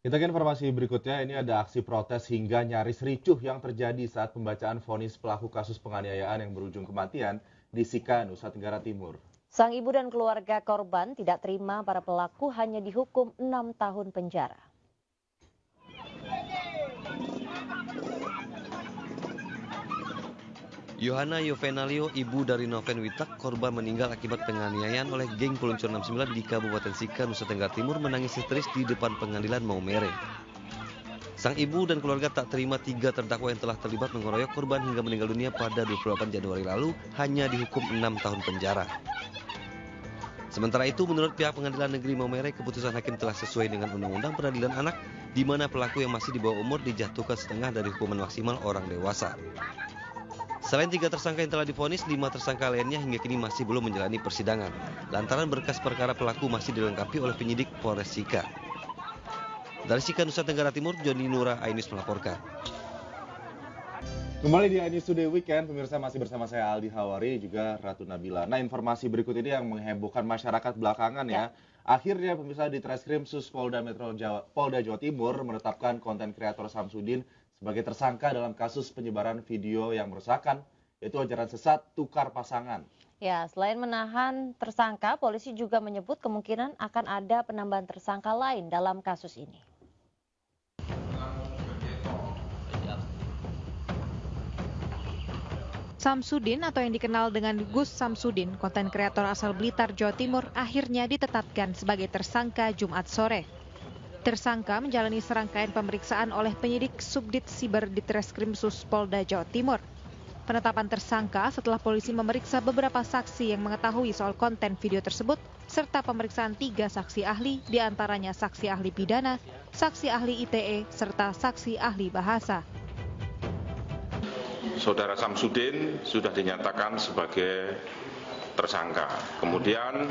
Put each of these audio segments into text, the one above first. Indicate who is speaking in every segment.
Speaker 1: Kita ke informasi berikutnya, ini ada aksi protes hingga nyaris ricuh yang terjadi saat pembacaan vonis pelaku kasus penganiayaan yang berujung kematian di Sika, Nusa Tenggara Timur.
Speaker 2: Sang ibu dan keluarga korban tidak terima para pelaku hanya dihukum 6 tahun penjara.
Speaker 3: Yohana Yovenalio, ibu dari Noven Witak, korban meninggal akibat penganiayaan oleh geng peluncur 69 di Kabupaten Sika, Nusa Tenggara Timur menangis histeris di depan pengadilan Maumere. Sang ibu dan keluarga tak terima 3 terdakwa yang telah terlibat mengeroyok korban hingga meninggal dunia pada 28 Januari lalu hanya dihukum 6 tahun penjara. Sementara itu, menurut pihak pengadilan negeri Maumere, keputusan hakim telah sesuai dengan Undang-Undang Peradilan Anak, di mana pelaku yang masih di bawah umur dijatuhkan setengah dari hukuman maksimal orang dewasa. Selain 3 tersangka yang telah divonis, 5 tersangka lainnya hingga kini masih belum menjalani persidangan, lantaran berkas perkara pelaku masih dilengkapi oleh penyidik Polres Sika. Dari Sika, Nusa Tenggara Timur, Joni Nura Ainus melaporkan.
Speaker 1: Kembali di iNews Today Weekend, pemirsa masih bersama saya Aldi Hawari, juga Ratu Nabila. Nah, informasi berikut ini yang menghebohkan masyarakat belakangan ya. Akhirnya pemirsa di Treskrim Sus Polda Jawa Timur menetapkan konten kreator Samsudin sebagai tersangka dalam kasus penyebaran video yang meresahkan, yaitu ajaran sesat tukar pasangan.
Speaker 2: Ya, selain menahan tersangka, polisi juga menyebut kemungkinan akan ada penambahan tersangka lain dalam kasus ini.
Speaker 4: Samsudin atau yang dikenal dengan Gus Samsudin, konten kreator asal Blitar, Jawa Timur, akhirnya ditetapkan sebagai tersangka Jumat sore. Tersangka menjalani serangkaian pemeriksaan oleh penyidik Subdit Siber di Treskrim Sus Polda Jawa Timur. Penetapan tersangka setelah polisi memeriksa beberapa saksi yang mengetahui soal konten video tersebut, serta pemeriksaan 3 saksi ahli, diantaranya saksi ahli pidana, saksi ahli ITE, serta saksi ahli bahasa.
Speaker 5: Saudara Samsudin sudah dinyatakan sebagai tersangka. Kemudian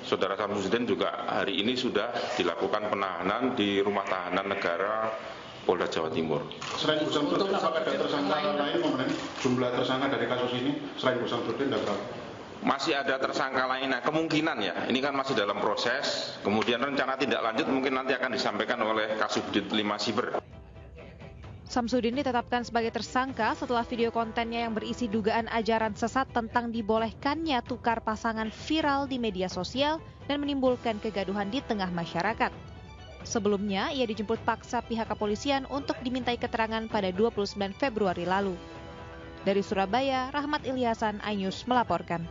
Speaker 5: Saudara Samsudin juga hari ini sudah dilakukan penahanan di Rumah Tahanan Negara Polda Jawa Timur.
Speaker 6: Selain Gus Samsudin, apakah ada tersangka lain, jumlah tersangka dari kasus ini selain Gus Samsudin dan berapa?
Speaker 5: Masih ada tersangka lain, nah, kemungkinan ya, ini kan masih dalam proses, kemudian rencana tindak lanjut mungkin nanti akan disampaikan oleh Kasubdit 5 Siber.
Speaker 4: Samsudin ditetapkan sebagai tersangka setelah video kontennya yang berisi dugaan ajaran sesat tentang dibolehkannya tukar pasangan viral di media sosial dan menimbulkan kegaduhan di tengah masyarakat. Sebelumnya, ia dijemput paksa pihak kepolisian untuk dimintai keterangan pada 29 Februari lalu. Dari Surabaya, Rahmat Ilyasan, iNews melaporkan.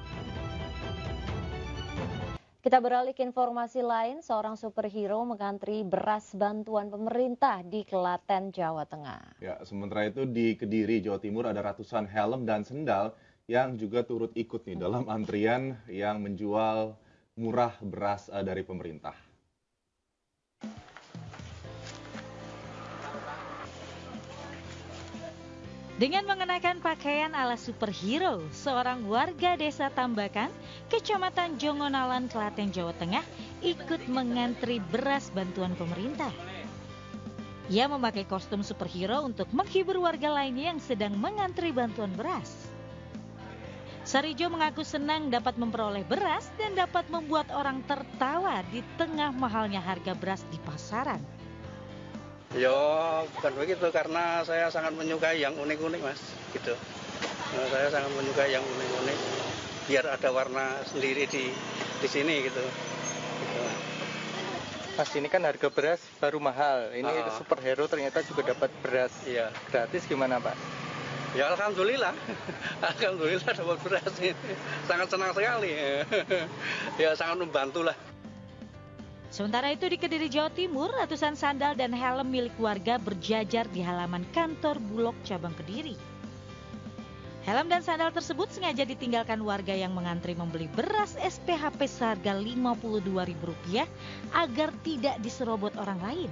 Speaker 2: Kita beralih ke informasi lain, seorang superhero mengantri beras bantuan pemerintah di Klaten, Jawa Tengah.
Speaker 1: Ya, sementara itu di Kediri, Jawa Timur ada ratusan helm dan sendal yang juga turut ikut nih dalam antrian yang menjual murah beras dari pemerintah.
Speaker 7: Dengan mengenakan pakaian ala superhero, seorang warga desa Tambakan, Kecamatan Jongonalan, Klaten, Jawa Tengah, ikut mengantri beras bantuan pemerintah. Ia memakai kostum superhero untuk menghibur warga lainnya yang sedang mengantri bantuan beras. Sarijo mengaku senang dapat memperoleh beras dan dapat membuat orang tertawa di tengah mahalnya harga beras di pasaran.
Speaker 8: Ya bukan begitu, karena saya sangat menyukai yang unik-unik mas, gitu. Nah, saya sangat menyukai yang unik-unik, biar ada warna sendiri di sini gitu.
Speaker 9: Mas, ini kan harga beras baru mahal, ini superhero ternyata juga dapat beras gratis, gimana Pak?
Speaker 8: Ya alhamdulillah, alhamdulillah dapat beras ini, sangat senang sekali, ya sangat membantu lah.
Speaker 7: Sementara itu di Kediri, Jawa Timur, ratusan sandal dan helm milik warga berjajar di halaman kantor Bulog cabang Kediri. Helm dan sandal tersebut sengaja ditinggalkan warga yang mengantri membeli beras SPHP seharga Rp52.000 agar tidak diserobot orang lain.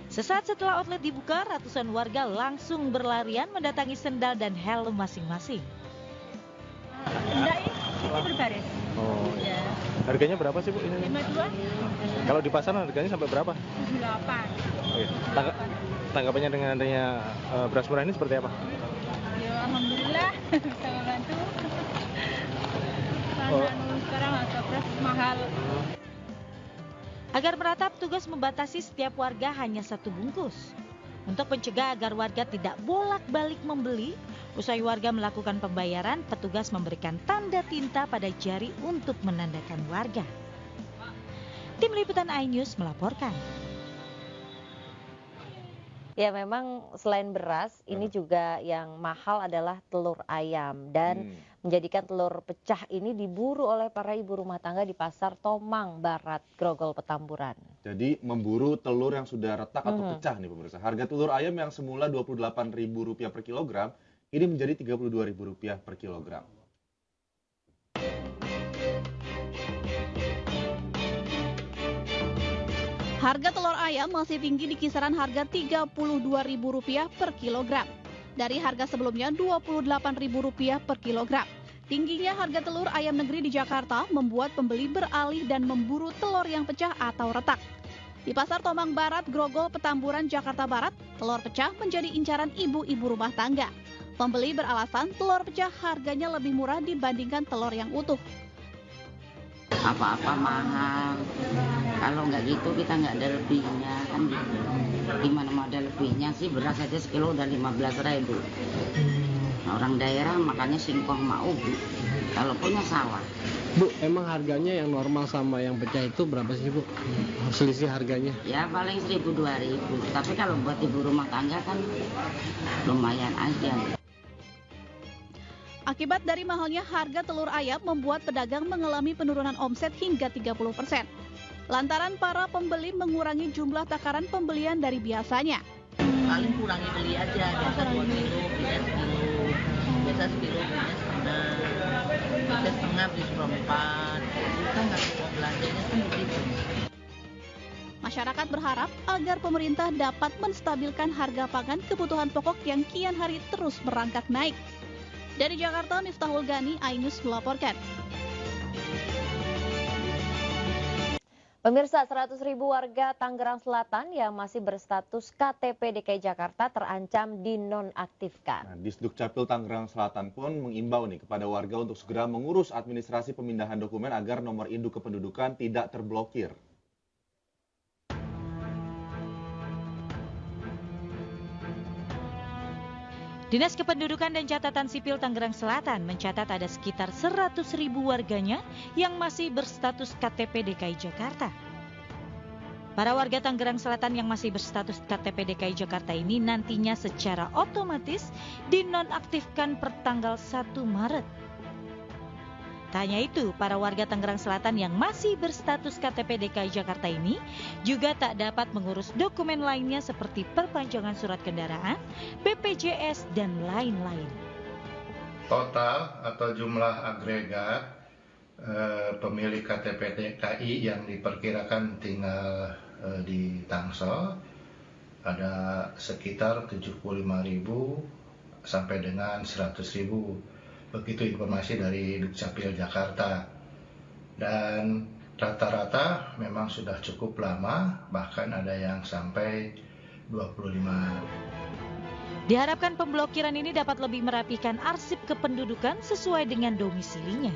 Speaker 7: Sesaat setelah outlet dibuka, ratusan warga langsung berlarian mendatangi sendal dan helm masing-masing.
Speaker 10: Enggak, ini berbaris.
Speaker 9: Oh,
Speaker 10: ya.
Speaker 9: Harganya berapa sih Bu ini?
Speaker 10: 52.
Speaker 9: Kalau di pasaran harganya sampai berapa?
Speaker 10: 78.
Speaker 9: Oke. Tanggapannya dengan adanya beras murah ini seperti apa?
Speaker 10: Ya alhamdulillah bisa membantu. Karena sekarang harga beras mahal.
Speaker 7: Agar merata, petugas membatasi setiap warga hanya 1 bungkus. Untuk mencegah agar warga tidak bolak-balik membeli, usai warga melakukan pembayaran, petugas memberikan tanda tinta pada jari untuk menandakan warga. Tim Liputan iNews melaporkan.
Speaker 2: Ya, memang selain beras, ini juga yang mahal adalah telur ayam. Dan menjadikan telur pecah ini diburu oleh para ibu rumah tangga di Pasar Tomang Barat, Grogol, Petamburan. Jadi memburu telur yang sudah retak atau pecah nih pemirsa. Harga telur ayam yang semula Rp28.000 per kilogram, ini menjadi Rp32.000 per kilogram.
Speaker 11: Harga telur ayam masih tinggi di kisaran harga Rp32.000 per kilogram. Dari harga sebelumnya Rp28.000 per kilogram. Tingginya harga telur ayam negeri di Jakarta membuat pembeli beralih dan memburu telur yang pecah atau retak. Di Pasar Tomang Barat, Grogol, Petamburan, Jakarta Barat, telur pecah menjadi incaran ibu-ibu rumah tangga. Pembeli beralasan telur pecah harganya lebih murah dibandingkan telur yang utuh.
Speaker 12: Apa-apa mahal, kalau nggak gitu kita nggak ada lebihnya kan gitu. Gimana mau ada lebihnya sih, beras aja sekilo udah 15.000. Nah, orang daerah makannya singkong mau Bu, kalau punya sawah.
Speaker 13: Bu, emang harganya yang normal sama yang pecah itu berapa sih Bu? Selisih harganya?
Speaker 12: Ya paling 1.000-2.000, tapi kalau buat ibu rumah tangga kan lumayan aja.
Speaker 11: Akibat dari mahalnya harga telur ayam membuat pedagang mengalami penurunan omset hingga 30%. Lantaran para pembeli mengurangi jumlah takaran pembelian dari biasanya.
Speaker 12: Paling kurangi beli aja, biasa 2 kilo, biasa sekilo, biasa sekilo, biasa setengah, biasa setengah beli seperempat, kita nggak mau belanjanya kan begitu.
Speaker 11: Masyarakat berharap agar pemerintah dapat menstabilkan harga pangan kebutuhan pokok yang kian hari terus merangkak naik. Dari Jakarta, Miftahul Gani, iNews melaporkan.
Speaker 2: Pemirsa, 100.000 warga Tangerang Selatan yang masih berstatus KTP DKI Jakarta terancam dinonaktifkan.
Speaker 1: Disduk Capil Tangerang Selatan pun mengimbau nih kepada warga untuk segera mengurus administrasi pemindahan dokumen agar nomor induk kependudukan tidak terblokir.
Speaker 7: Dinas Kependudukan dan Catatan Sipil Tangerang Selatan mencatat ada sekitar 100.000 warganya yang masih berstatus KTP DKI Jakarta. Para warga Tangerang Selatan yang masih berstatus KTP DKI Jakarta ini nantinya secara otomatis dinonaktifkan per tanggal 1 Maret. Tak hanya itu, para warga Tangerang Selatan yang masih berstatus KTP DKI Jakarta ini juga tak dapat mengurus dokumen lainnya seperti perpanjangan surat kendaraan, BPJS, dan lain-lain.
Speaker 14: Total atau jumlah agregat pemilik KTP DKI yang diperkirakan tinggal di Tangsel ada sekitar 75.000 sampai dengan 100.000. Begitu informasi dari Dukcapil Jakarta. Dan rata-rata memang sudah cukup lama, bahkan ada yang sampai 25.
Speaker 7: Diharapkan pemblokiran ini dapat lebih merapikan arsip kependudukan sesuai dengan domisilinya.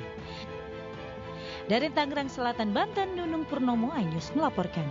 Speaker 7: Dari Tangerang Selatan, Banten, Nunung Purnomo, iNews melaporkan.